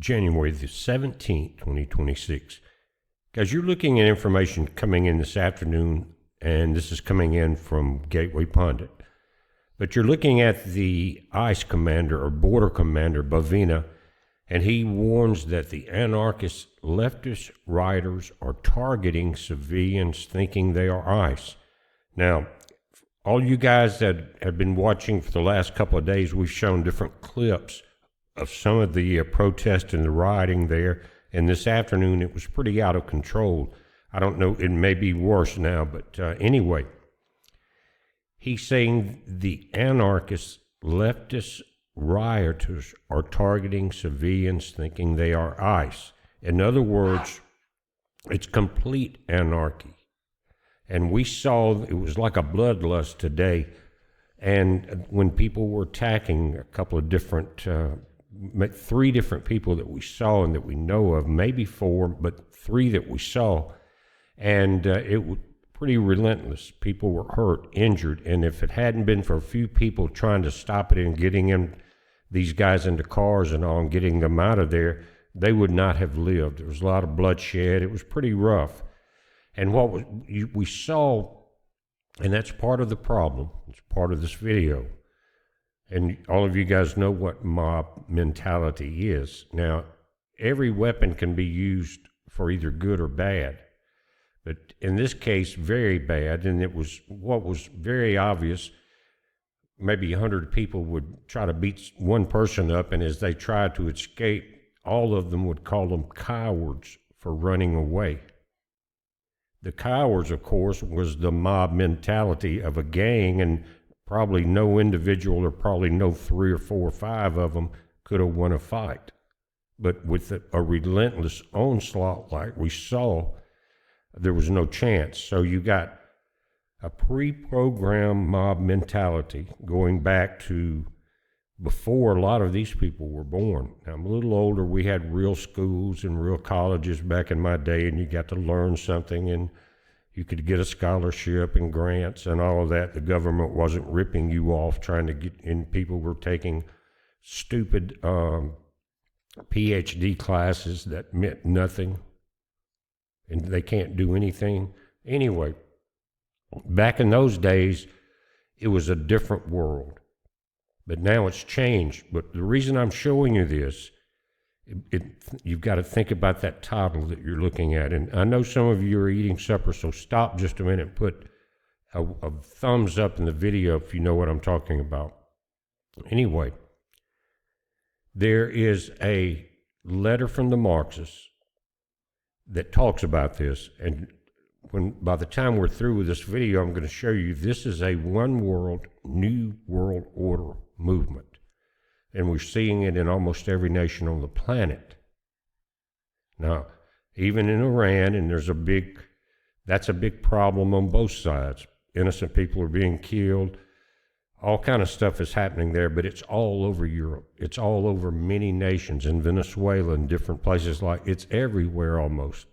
January the 17th, 2026. Guys, you're looking at information coming in this afternoon, and this is coming in from Gateway Pundit. But you're looking at the ICE commander or border commander, Bovina, and he warns that the anarchist leftist rioters are targeting civilians thinking they are ICE. Now, all you guys that have been watching for the last couple of days, we've shown different clips of some of the protests and the rioting there. And this afternoon, it was pretty out of control. I don't know, it may be worse now, but anyway, he's saying the anarchist leftist rioters are targeting civilians thinking they are ICE. In other words, it's complete anarchy. And we saw it was like a bloodlust today. And when people were attacking a couple of different, 3 different people that we saw and that we know of, maybe 4, but 3 that we saw. And it was pretty relentless. People were hurt, injured. And if it hadn't been for a few people trying to stop it and getting these guys into cars and all and getting them out of there, they would not have lived. There was a lot of bloodshed. It was pretty rough. And we saw, and that's part of the problem. It's part of this video. And all of you guys know what mob mentality is. Now, every weapon can be used for either good or bad. But in this case, very bad. And what was very obvious. Maybe 100 people would try to beat one person up, and as they tried to escape, all of them would call them cowards for running away. The cowards, of course, was the mob mentality of a gang, and probably no individual or probably no 3 or 4 or 5 of them could have won a fight. But with a relentless onslaught like we saw, there was no chance. So you got a pre-programmed mob mentality going back to before a lot of these people were born. Now, I'm a little older. We had real schools and real colleges back in my day, and you got to learn something, and you could get a scholarship and grants and all of that. The government wasn't ripping you off trying to get in. People were taking stupid PhD classes that meant nothing, and they can't do anything. Anyway, back in those days, it was a different world. But now it's changed. But the reason I'm showing you this, you've got to think about that title that you're looking at. And I know some of you are eating supper, so stop just a minute and put a thumbs up in the video if you know what I'm talking about. Anyway, there is a letter from the Marxists that talks about this. And by the time we're through with this video, I'm going to show you this is a one world, new world order movement. And we're seeing it in almost every nation on the planet. Now, even in Iran, and that's a big problem on both sides. Innocent people are being killed. All kind of stuff is happening there, but it's all over Europe. It's all over many nations, in Venezuela and different places it's everywhere almost.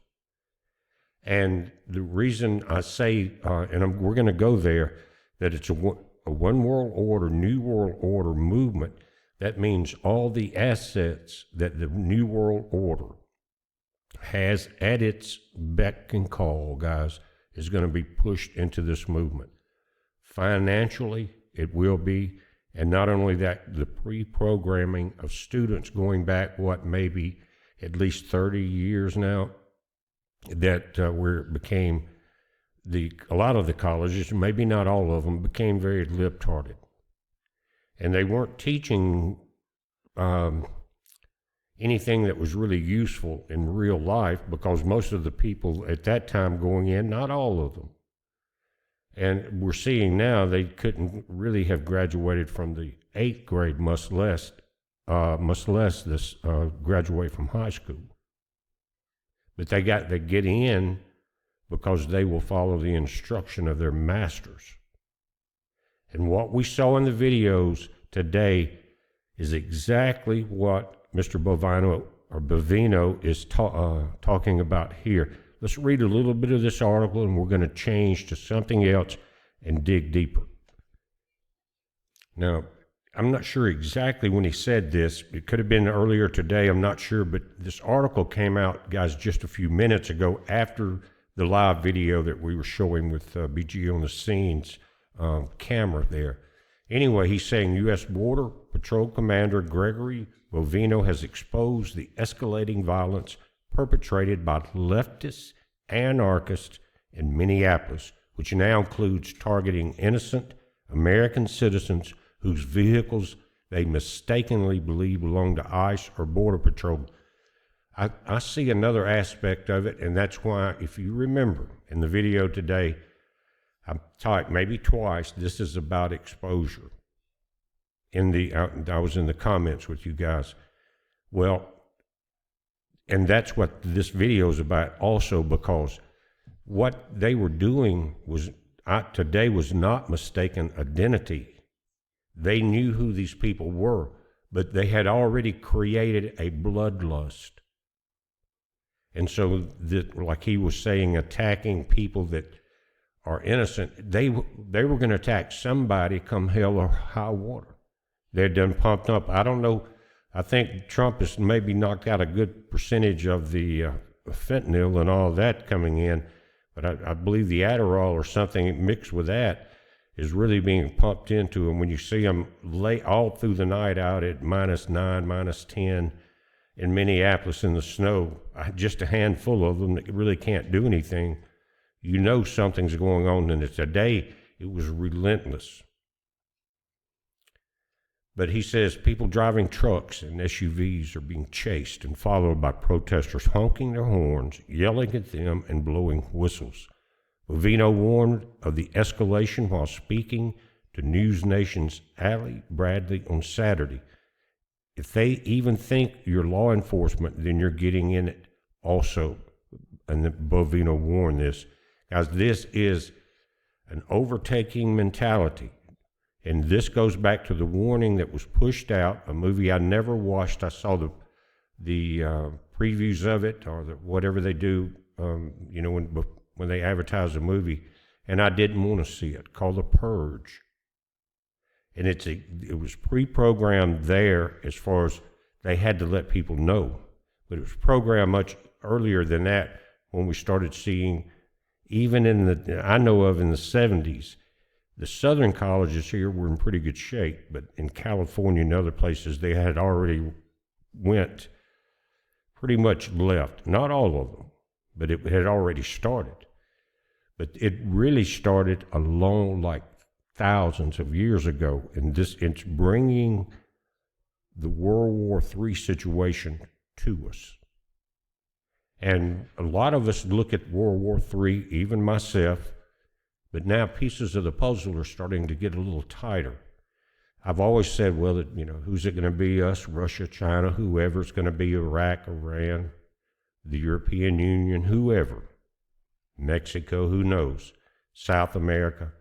And the reason I say, we're going to go there, that it's a one world order, new world order movement, that means all the assets that the new world order has at its beck and call, guys, is going to be pushed into this movement. Financially, it will be. And not only that, the pre-programming of students going back, maybe at least 30 years now, that where it became a lot of the colleges, maybe not all of them, became very lip-hearted. And they weren't teaching anything that was really useful in real life, because most of the people at that time going in, not all of them. And we're seeing now they couldn't really have graduated from the 8th grade, much less graduate from high school. But they get in because they will follow the instruction of their masters. And what we saw in the videos today is exactly what Mr. Bovino is talking about here. Let's read a little bit of this article, and we're going to change to something else and dig deeper. Now, I'm not sure exactly when he said this. It could have been earlier today. I'm not sure. But this article came out, guys, just a few minutes ago after the live video that we were showing with BG on the scenes camera there. Anyway, he's saying U.S. Border Patrol Commander Gregory Bovino has exposed the escalating violence perpetrated by leftists, anarchists in Minneapolis, which now includes targeting innocent American citizens whose vehicles they mistakenly believe belong to ICE or Border Patrol. I see another aspect of it, and that's why, if you remember, in the video today, I typed maybe twice, this is about exposure. I was in the comments with you guys. Well, and that's what this video is about also, because what they were doing today was not mistaken identity. They knew who these people were, but they had already created a bloodlust. And so, like he was saying, attacking people that are innocent, they were going to attack somebody come hell or high water. They're done pumped up. I don't know. I think Trump has maybe knocked out a good percentage of the fentanyl and all that coming in, but I believe the Adderall or something mixed with that is really being pumped into them. When you see them lay all through the night out at -9, -10 in Minneapolis in the snow, just a handful of them that really can't do anything, you know something's going on. And today it was relentless. But he says people driving trucks and SUVs are being chased and followed by protesters honking their horns, yelling at them, and blowing whistles. Bovino warned of the escalation while speaking to News Nation's Ali Bradley on Saturday. If they even think you're law enforcement, then you're getting in it also. And Bovino warned this. Guys, this is an overtaking mentality. And this goes back to the warning that was pushed out, a movie I never watched. I saw the previews of it, or whatever they do, when they advertise a movie, and I didn't want to see it, called The Purge. And it was pre-programmed there as far as they had to let people know. But it was programmed much earlier than that, when we started seeing, even in the 70s, the southern colleges here were in pretty good shape, but in California and other places, they had already went pretty much left. Not all of them, but it had already started. But it really started like thousands of years ago, and it's bringing the World War III situation to us. And a lot of us look at World War III, even myself, but now pieces of the puzzle are starting to get a little tighter. I've always said, well, who's it going to be? Us, Russia, China, whoever. It's going to be Iraq, Iran, the European Union, whoever. Mexico, who knows? South America.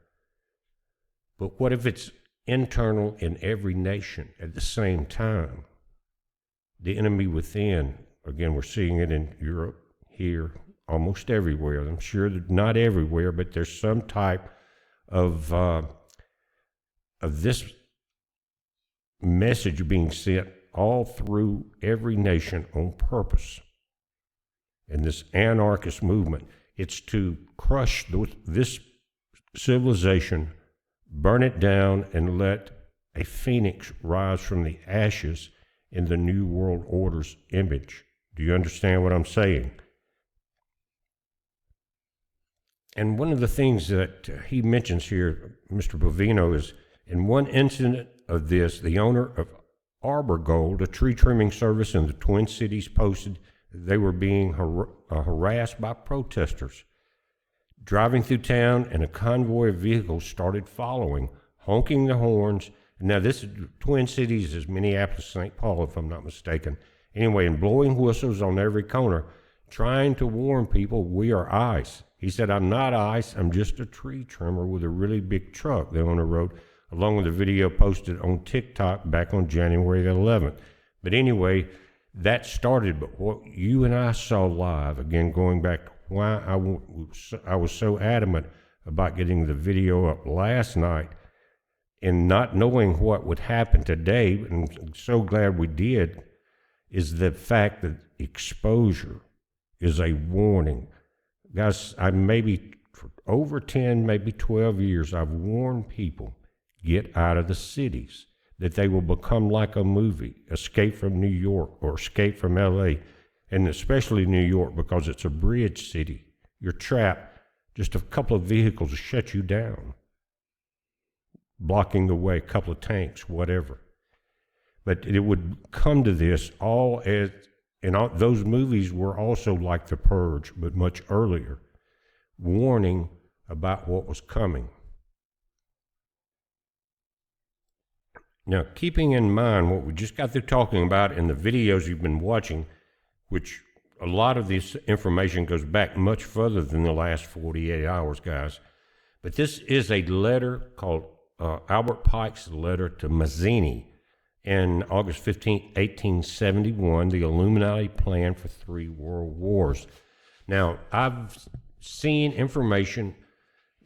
But what if it's internal in every nation at the same time? The enemy within, again, we're seeing it in Europe, here, almost everywhere. I'm sure that not everywhere, but there's some type of this message being sent all through every nation on purpose. And this anarchist movement, it's to crush this civilization, burn it down, and let a phoenix rise from the ashes in the New World Order's image. Do you understand what I'm saying? And one of the things that he mentions here, Mr. Bovino, is in one incident of this, the owner of Arbor Gold, a tree trimming service in the Twin Cities, posted that they were being harassed by protesters. Driving through town, and a convoy of vehicles started following, honking their horns. Now, this Twin Cities is Minneapolis, St. Paul, if I'm not mistaken. Anyway, and blowing whistles on every corner, trying to warn people, we are ICE. He said, I'm not ICE, I'm just a tree trimmer with a really big truck, the owner wrote, along with a video posted on TikTok back on January the 11th. But anyway, that started, but what you and I saw live, again, going back to why I was so adamant about getting the video up last night, and not knowing what would happen today, and I'm so glad we did, is the fact that exposure is a warning. Guys, I maybe for over 10, maybe 12 years, I've warned people, get out of the cities, that they will become like a movie, Escape from New York or Escape from LA, and especially New York because it's a bridge city. You're trapped, just a couple of vehicles shut you down, blocking the way, a couple of tanks, whatever. But it would come to this all as, and all, those movies were also like The Purge, but much earlier, warning about what was coming. Now, keeping in mind what we just got through talking about in the videos you've been watching, which a lot of this information goes back much further than the last 48 hours, guys. But this is a letter called Albert Pike's letter to Mazzini. In August 15, 1871, the Illuminati plan for 3 world wars. Now, I've seen information,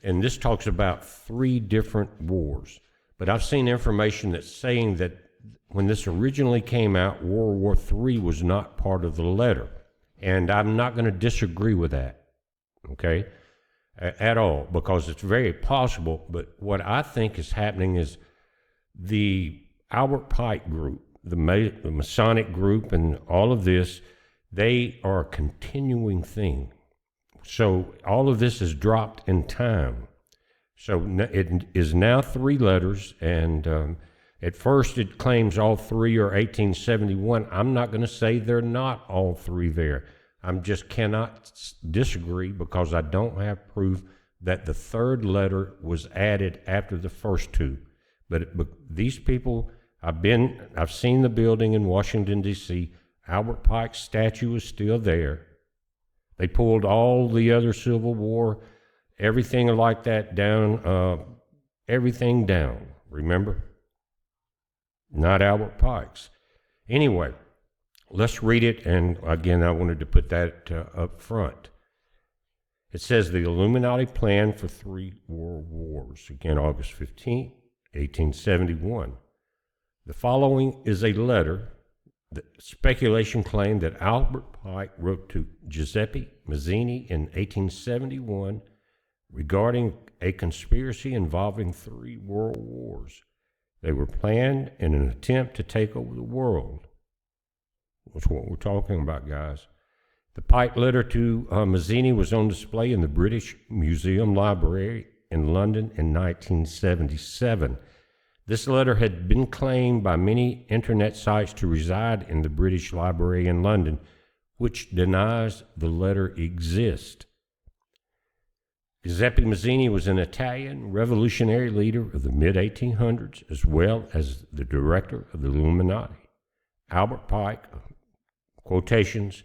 and this talks about 3 different wars, but I've seen information that's saying that when this originally came out, World War III was not part of the letter. And I'm not going to disagree with that, okay, at all, because it's very possible. But what I think is happening is the Albert Pike group, the Masonic group, and all of this, they are a continuing thing. So all of this is dropped in time. So it is now 3 letters, and at first it claims all 3 are 1871. I'm not going to say they're not all 3 there. I just cannot disagree because I don't have proof that the 3rd letter was added after the first 2. But these people, I've seen the building in Washington, D.C. Albert Pike's statue is still there. They pulled all the other Civil War, everything like that down, everything down, remember? Not Albert Pike's. Anyway, let's read it, and again, I wanted to put that up front. It says the Illuminati plan for 3 world wars, again, August 15, 1871. The following is a letter that speculation claimed that Albert Pike wrote to Giuseppe Mazzini in 1871 regarding a conspiracy involving 3 world wars. They were planned in an attempt to take over the world. That's what we're talking about, guys. The Pike letter to Mazzini was on display in the British Museum Library in London in 1977. This letter had been claimed by many internet sites to reside in the British Library in London, which denies the letter exists. Giuseppe Mazzini was an Italian revolutionary leader of the mid-1800s, as well as the director of the Illuminati. Albert Pike, quotations,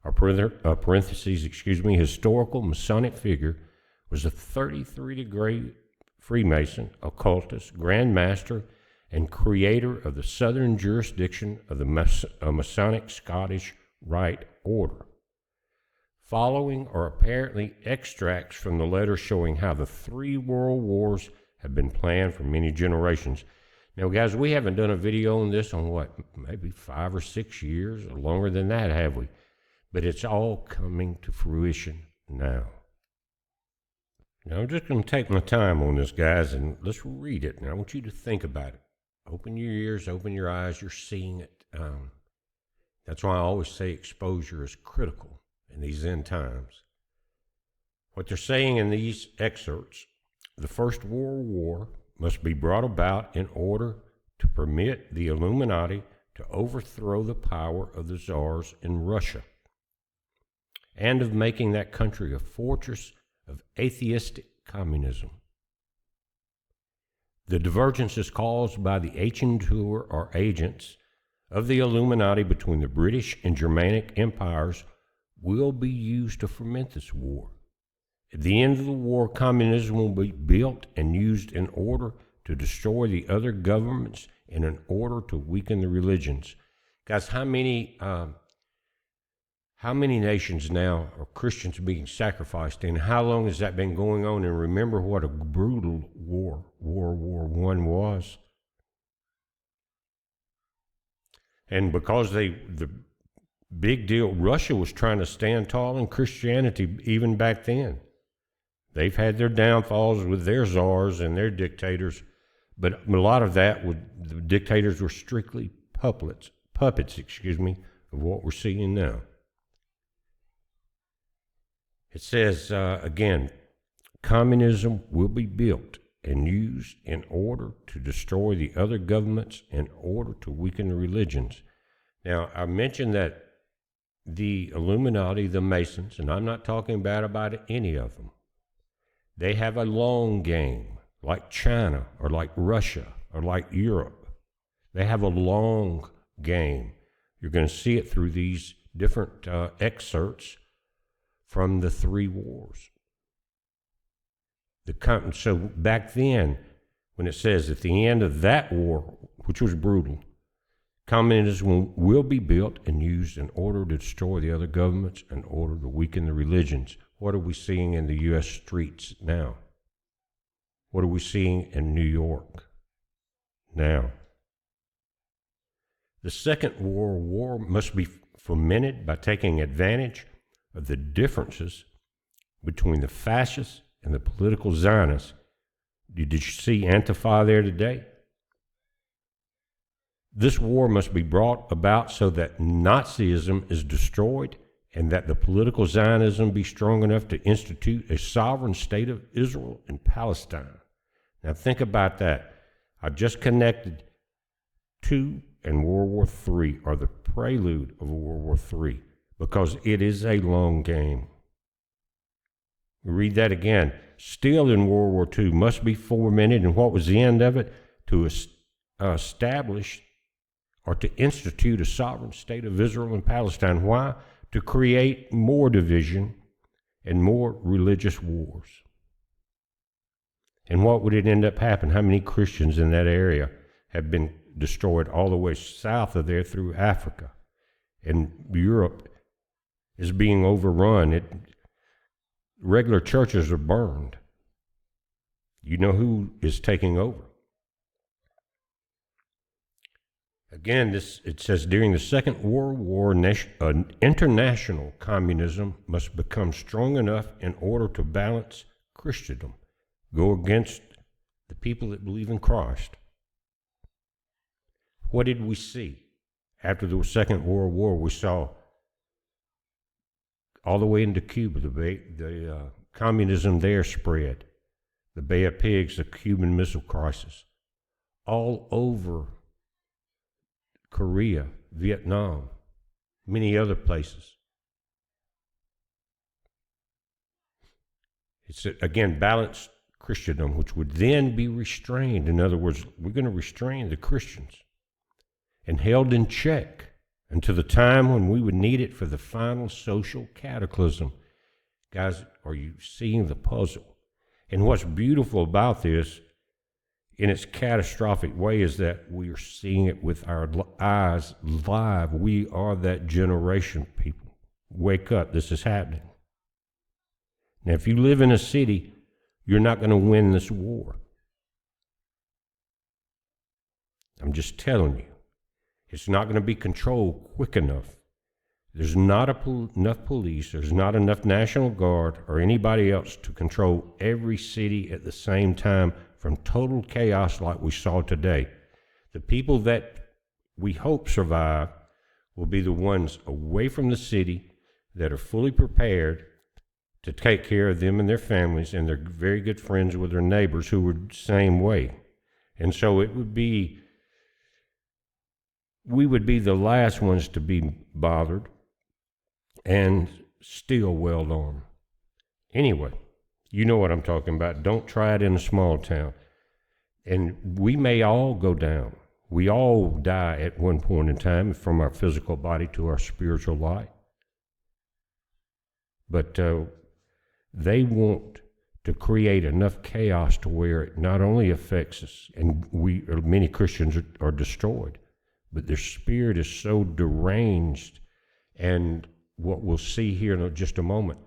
or parentheses, historical Masonic figure, was a 33-degree Freemason, occultist, Grand Master, and creator of the Southern jurisdiction of the Masonic Scottish Rite Order. Following are apparently extracts from the letter showing how the 3 world wars have been planned for many generations. Now, guys, we haven't done a video on this on what, maybe 5 or 6 years, or longer than that, have we? But it's all coming to fruition now. Now, I'm just going to take my time on this, guys, and let's read it. And I want you to think about it. Open your ears, open your eyes. You're seeing it. That's why I always say exposure is critical in these end times. What they're saying in these excerpts, the First World War must be brought about in order to permit the Illuminati to overthrow the power of the czars in Russia and of making that country a fortress of atheistic communism. The divergences caused by the agentures or agents of the Illuminati between the British and Germanic empires will be used to foment this war. At the end of the war, communism will be built and used in order to destroy the other governments and in order to weaken the religions. Guys, how many How many nations now are Christians being sacrificed, and how long has that been going on? And remember what a brutal war World War I was. And because the big deal, Russia was trying to stand tall in Christianity even back then. They've had their downfalls with their czars and their dictators, but a lot of that, the dictators were strictly puppets, of what we're seeing now. It says, again, communism will be built and used in order to destroy the other governments, in order to weaken the religions. Now, I mentioned that the Illuminati, the Masons, and I'm not talking bad about any of them, they have a long game, like China or like Russia or like Europe. They have a long game. You're going to see it through these different excerpts from the three wars. So back then, when it says at the end of that war, which was brutal, communism will be built and used in order to destroy the other governments, in order to weaken the religions. What are we seeing in the U.S. streets now? What are we seeing in New York now? The Second World War must be fomented by taking advantage of the differences between the fascists and the political Zionists. Did you see Antifa there today? This war must be brought about so that Nazism is destroyed and that the political Zionism be strong enough to institute a sovereign state of Israel and Palestine. Now think about that. I just connected II and World War III are the prelude of World War III, because it is a long game. Read that again. Still in World War II must be fomented, and what was the end of it? To establish or to institute a sovereign state of Israel and Palestine. Why? To create more division and more religious wars. And what would it end up happening? How many Christians in that area have been destroyed all the way south of there through Africa? And Europe is being overrun. Regular churches are burned. You know who is taking over? Again, it says during the Second World War, international communism must become strong enough in order to balance Christendom, go against the people that believe in Christ. What did we see after the Second World War? We saw all the way into Cuba, the communism there spread. The Bay of Pigs, the Cuban Missile Crisis. All over Korea, Vietnam, many other places. It's, again, balanced Christendom, which would then be restrained. In other words, we're going to restrain the Christians and held in check until the time when we would need it for the final social cataclysm. Guys, are you seeing the puzzle? And what's beautiful about this, in its catastrophic way, is that we are seeing it with our eyes live. We are that generation, people. Wake up, this is happening. Now, if you live in a city, you're not going to win this war. I'm just telling you. It's not going to be controlled quick enough. There's not enough police, there's not enough National Guard or anybody else to control every city at the same time from total chaos like we saw today. The people that we hope survive will be the ones away from the city that are fully prepared to take care of them and their families, and they're very good friends with their neighbors who were the same way. And so we would be the last ones to be bothered and still well armed. Anyway, you know what I'm talking about. Don't try it in a small town. And we may all go down. We all die at one point in time, from our physical body to our spiritual life. But they want to create enough chaos to where it not only affects us, and many Christians are destroyed, but their spirit is so deranged and what we'll see here in just a moment.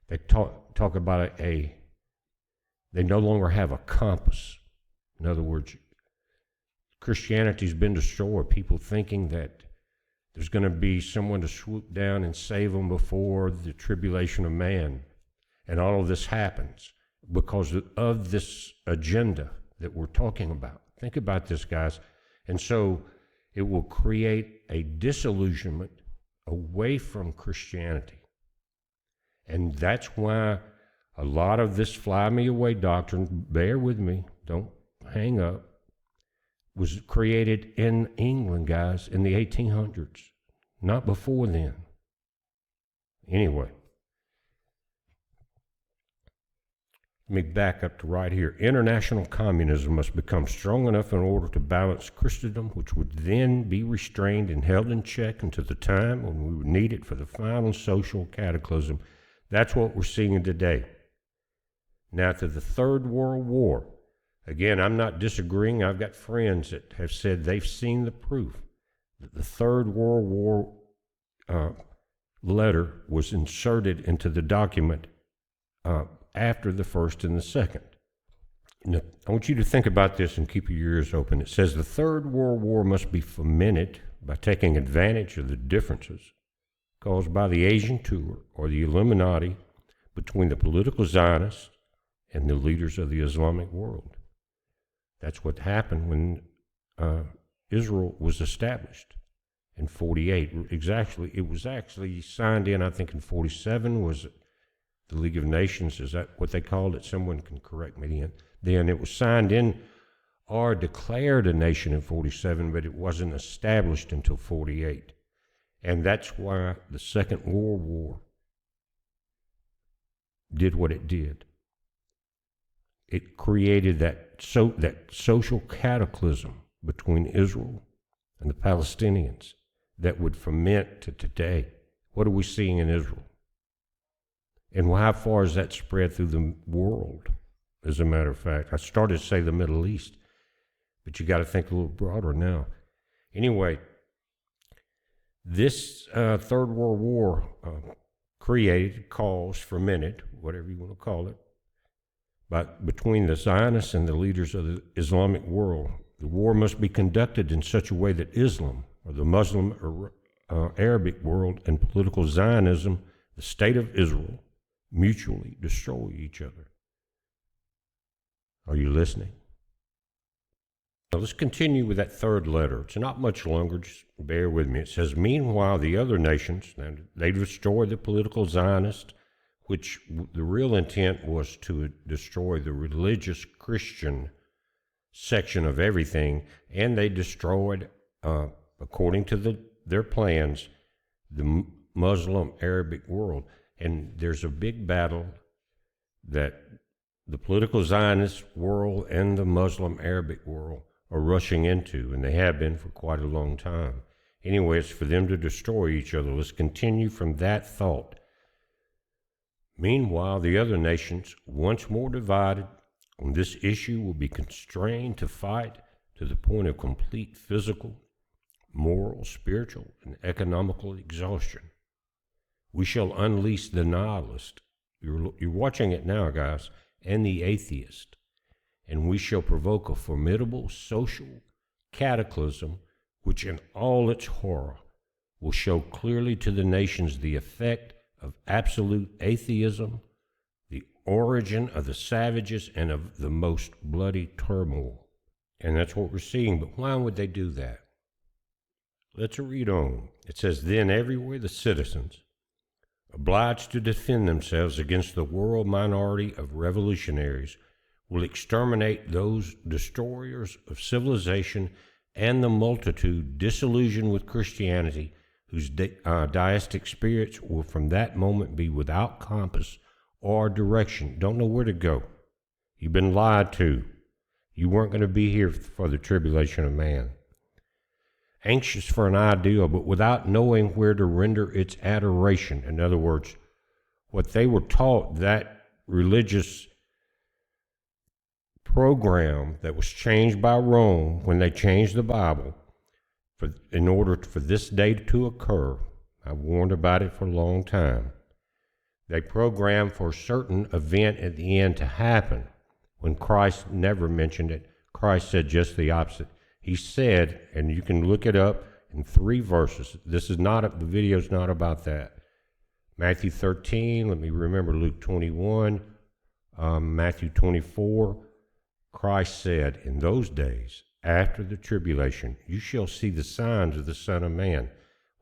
They talk about they no longer have a compass. In other words, Christianity's been destroyed. People thinking that there's going to be someone to swoop down and save them before the tribulation of man. And all of this happens because of this agenda that we're talking about. Think about this, guys. And so it will create a disillusionment away from Christianity. And that's why a lot of this fly me away doctrine, bear with me, don't hang up, was created in England, guys, in the 1800s, not before then. Anyway, let me back up to right here. International communism must become strong enough in order to balance Christendom, which would then be restrained and held in check until the time when we would need it for the final social cataclysm. That's what we're seeing today. Now, to the Third World War. Again, I'm not disagreeing. I've got friends that have said they've seen the proof that the Third World War letter was inserted into the document after the first and the second. Now, I want you to think about this and keep your ears open. It says the Third World War must be fomented by taking advantage of the differences caused by the Asian tour or the Illuminati between the political Zionists and the leaders of the Islamic world. That's what happened when Israel was established in 48. Exactly, it was actually signed in, I think, in 47. Was it the League of Nations? Is that what they called it? Someone can correct me then. It was signed in or declared a nation in 47, but it wasn't established until 48. And that's why the Second World War did what it did. It created that social cataclysm between Israel and the Palestinians that would ferment to today. What are we seeing in Israel? And how far has that spread through the world, as a matter of fact? I started to say the Middle East, but you got to think a little broader now. Anyway, this Third World War caused, fermented, whatever you want to call it, but between the Zionists and the leaders of the Islamic world. The war must be conducted in such a way that Islam, or the Muslim or Arabic world, and political Zionism, the state of Israel, mutually destroy each other. Are you listening? Now let's continue with that third letter. It's not much longer, just bear with me. It says, meanwhile, the other nations, they destroyed the political Zionists, which the real intent was to destroy the religious Christian section of everything, and they destroyed, according to their plans, the Muslim Arabic world. And there's a big battle that the political Zionist world and the Muslim Arabic world are rushing into, and they have been for quite a long time. Anyway, it's for them to destroy each other. Let's continue from that thought. Meanwhile, the other nations, once more divided on this issue, will be constrained to fight to the point of complete physical, moral, spiritual, and economical exhaustion. We shall unleash the nihilist. You're watching it now, guys, and the atheist. And we shall provoke a formidable social cataclysm, which in all its horror will show clearly to the nations the effect of absolute atheism, the origin of the savages, and of the most bloody turmoil. And that's what we're seeing. But why would they do that? Let's read on. It says, then everywhere the citizens, obliged to defend themselves against the world minority of revolutionaries, will exterminate those destroyers of civilization and the multitude disillusioned with Christianity, whose deistic spirits will from that moment be without compass or direction. Don't know where to go. You've been lied to. You weren't going to be here for the tribulation of man. Anxious for an ideal, but without knowing where to render its adoration. In other words, what they were taught, that religious program that was changed by Rome when they changed the Bible, in order for this day to occur. I've warned about it for a long time. They program for a certain event at the end to happen when Christ never mentioned it. Christ said just the opposite. He said, and you can look it up in 3 verses. This is not, the video's not about that. Matthew 13, let me remember Luke 21, Matthew 24. Christ said, in those days, after the tribulation, you shall see the signs of the Son of Man.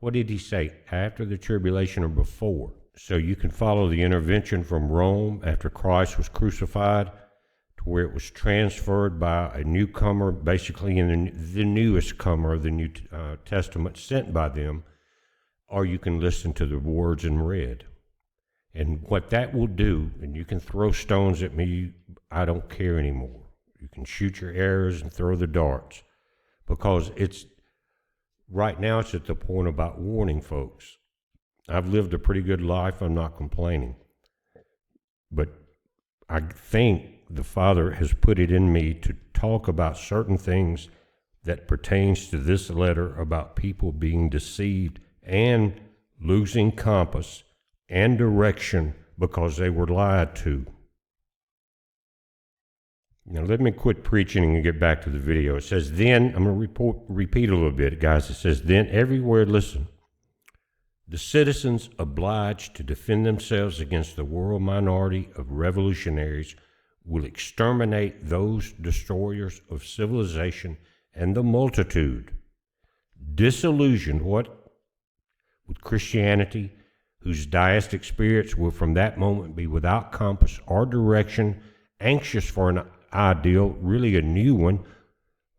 What did he say? After the tribulation or before? So you can follow the intervention from Rome after Christ was crucified to where it was transferred by a newcomer, basically in the newest comer of the New Testament sent by them, or you can listen to the words in red. And what that will do, and you can throw stones at me, I don't care anymore. You can shoot your arrows and throw the darts, because right now it's at the point about warning folks. I've lived a pretty good life, I'm not complaining. But I think the Father has put it in me to talk about certain things that pertains to this letter about people being deceived and losing compass and direction because they were lied to. Now let me quit preaching and get back to the video. It says, then, I'm going to repeat a little bit, guys. It says, then everywhere, listen, the citizens obliged to defend themselves against the world minority of revolutionaries will exterminate those destroyers of civilization and the multitude, disillusioned with Christianity, whose deistic spirits will from that moment be without compass or direction, anxious for an ideal, really a new one.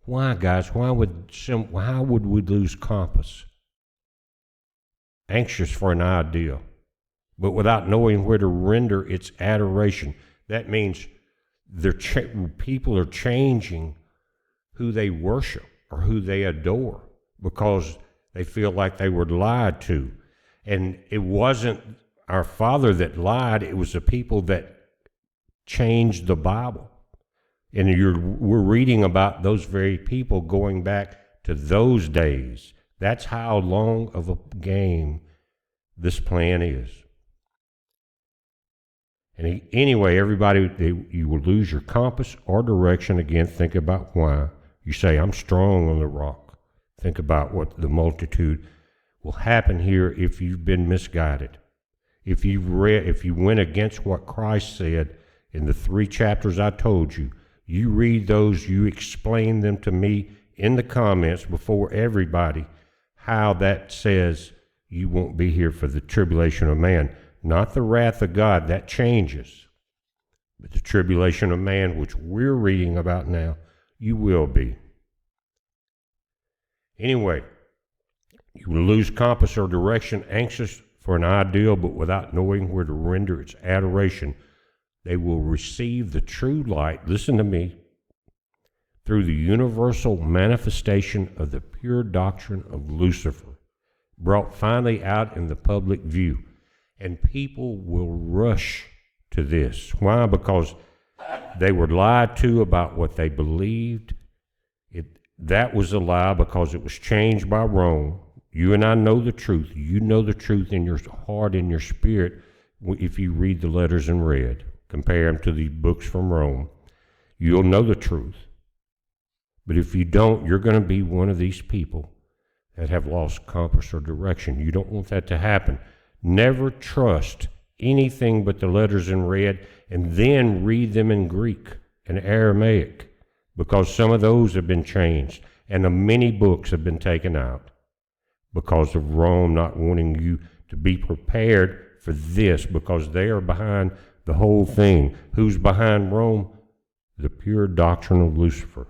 Why, guys? How would we lose compass? Anxious for an ideal, but without knowing where to render its adoration. That means people are changing who they worship or who they adore because they feel like they were lied to. And it wasn't our Father that lied, it was the people that changed the Bible. And we're reading about those very people going back to those days. That's how long of a game this plan is. And anyway, everybody, you will lose your compass or direction. Again, think about why. You say, I'm strong on the rock. Think about what the multitude will happen here if you've been misguided. If you went against what Christ said in the 3 chapters I told you, you read those, you explain them to me in the comments before everybody, how that says you won't be here for the tribulation of man. Not the wrath of God, that changes. But the tribulation of man, which we're reading about now, you will be. Anyway, you will lose compass or direction, anxious for an ideal, but without knowing where to render its adoration. They will receive the true light, listen to me, through the universal manifestation of the pure doctrine of Lucifer, brought finally out in the public view. And people will rush to this. Why? Because they were lied to about what they believed. That was a lie because it was changed by Rome. You and I know the truth. You know the truth in your heart, in your spirit, if you read the letters in red. Compare them to the books from Rome. You'll know the truth. But if you don't, you're going to be one of these people that have lost compass or direction. You don't want that to happen. Never trust anything but the letters in red, and then read them in Greek and Aramaic, because some of those have been changed, and many books have been taken out because of Rome not wanting you to be prepared for this, because they are behind the whole thing. Who's behind Rome? The pure doctrine of Lucifer.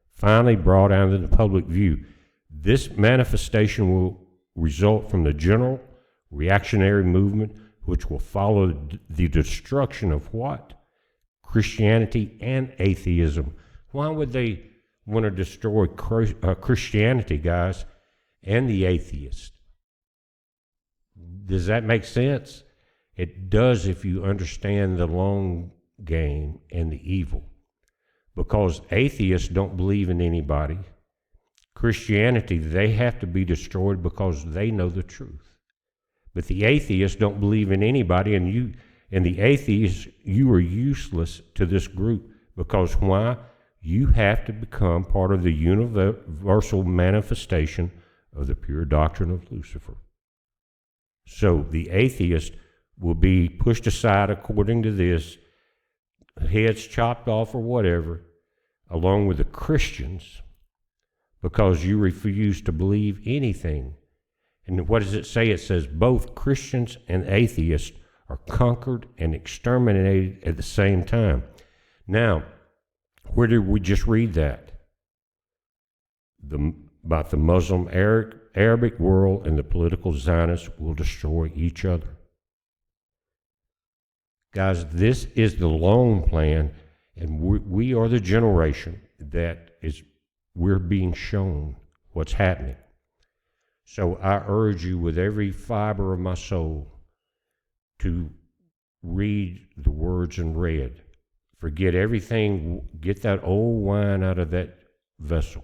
Finally brought out into the public view. This manifestation will result from the general reactionary movement, which will follow the destruction of what? Christianity and atheism. Why would they want to destroy Christianity, guys, and the atheist? Does that make sense? It does if you understand the long game and the evil. Because atheists don't believe in anybody. Christianity, they have to be destroyed because they know the truth. But the atheists don't believe in anybody, and the atheists, you are useless to this group. Because why? You have to become part of the universal manifestation of the pure doctrine of Lucifer. So the atheist will be pushed aside according to this, heads chopped off or whatever, along with the Christians, because you refuse to believe anything. And what does it say? It says both Christians and atheists are conquered and exterminated at the same time. Now, where did we just read that? About the Muslim Arabic world and the political Zionists will destroy each other. Guys, this is the long plan, and we are the generation that we're being shown what's happening. So I urge you with every fiber of my soul to read the words in red. Forget everything, get that old wine out of that vessel.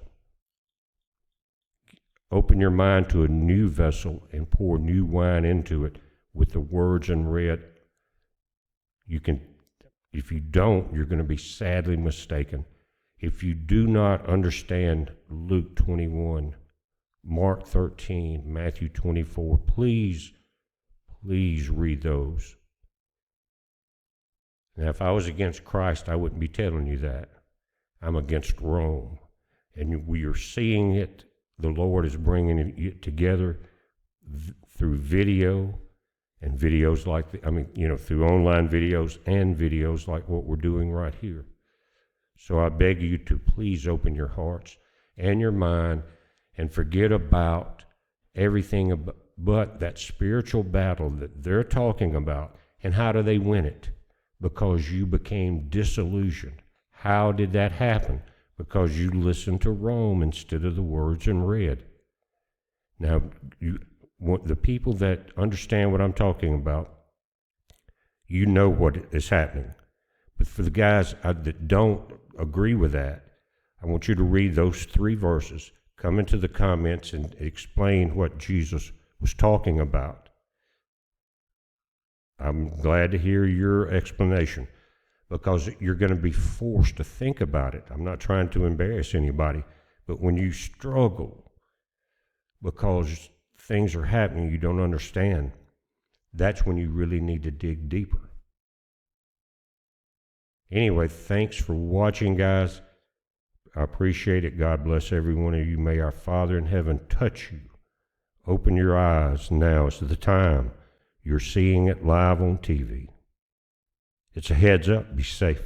Open your mind to a new vessel and pour new wine into it with the words in red. If you don't, you're going to be sadly mistaken. If you do not understand Luke 21, Mark 13, Matthew 24, please read those. Now, if I was against Christ, I wouldn't be telling you that. I'm against Rome. And we are seeing it. The Lord is bringing it together through video and videos like, through online videos and videos like what we're doing right here. So I beg you to please open your hearts and your mind and forget about everything but that spiritual battle that they're talking about. And how do they win it? Because you became disillusioned. How did that happen? Because you listened to Rome instead of the words in red. Now, the people that understand what I'm talking about, you know what is happening. But for the guys that don't agree with that, I want you to read those 3 verses, come into the comments and explain what Jesus was talking about. I'm glad to hear your explanation, because you're going to be forced to think about it. I'm not trying to embarrass anybody, but when you struggle because things are happening you don't understand, that's when you really need to dig deeper. Anyway, thanks for watching, guys. I appreciate it. God bless every one of you. May our Father in heaven touch you. Open your eyes now. It's the time. You're seeing it live on TV. It's a heads up. Be safe.